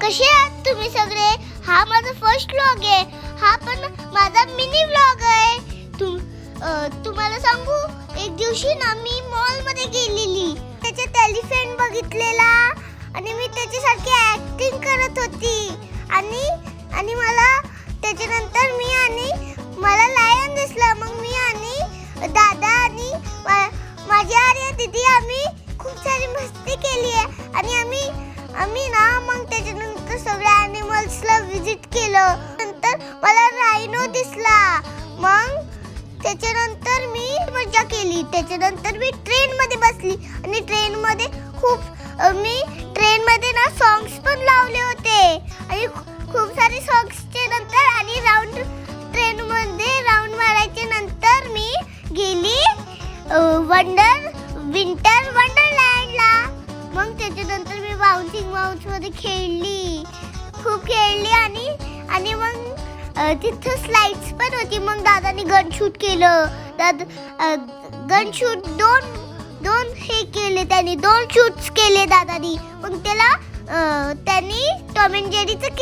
कसे आहात तुम्ही सगळे? हा माझा फर्स्ट व्लॉग आहे. हा पण माझा मिनी व्लॉग आहे. तुम्हाला सांगू, एक दिवशी ना मी मॉल मध्ये गेलेली. त्याच्यात एलिफंट बघितलेला आणि मी त्याच्यासारखी ऍक्टिंग करत होती आणि मला त्याच्यानंतर मला लायन दिसला. मग मी आणि दादा आणि माझी आर्या दीदी आम्ही खूप सारी मस्ती केली आहे आणि आम्ही ना मग त्याच्यानंतर सगळ्या ॲनिमल्सला विजिट केलं. नंतर मला रायनो दिसला. मग त्याच्यानंतर मी मजा केली. त्याच्यानंतर मी ट्रेन मध्ये बसली आणि ट्रेन मध्ये मी ट्रेन मध्ये ना सॉंग्स पण लावले होते आणि खूप सारे सॉंग्सचे नंतर आणि ट्रेन मध्ये राऊंड मारायचे नंतर मी गेली विंटर वंडरलँडला. मग त्याच्यानंतर मी बाउन्सिंग माउस मध्ये खूप खेळली आणि मग तिथं स्लाइड्स पण होती. मग दादानी गन शूट केलं. गन शूट दोन हे केले, त्यांनी 2 शूट्स केले दादानी. मग त्यांनी टॉम अँड जेरीचं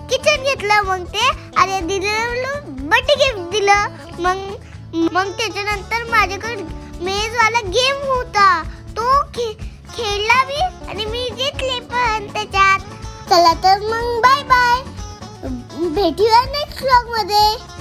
किचन घेतलं. मग ते अरे दिलं बर्थडे गिफ्ट दिलं. मग त्याच्यानंतर माझ्याकडे मेजवाला गेम होता, तो खेळला मी आणि मी जिंकले पण त्याच्यात. चला तर मग बाय बाय, भेटूया नेक्स्ट व्लॉग मध्ये.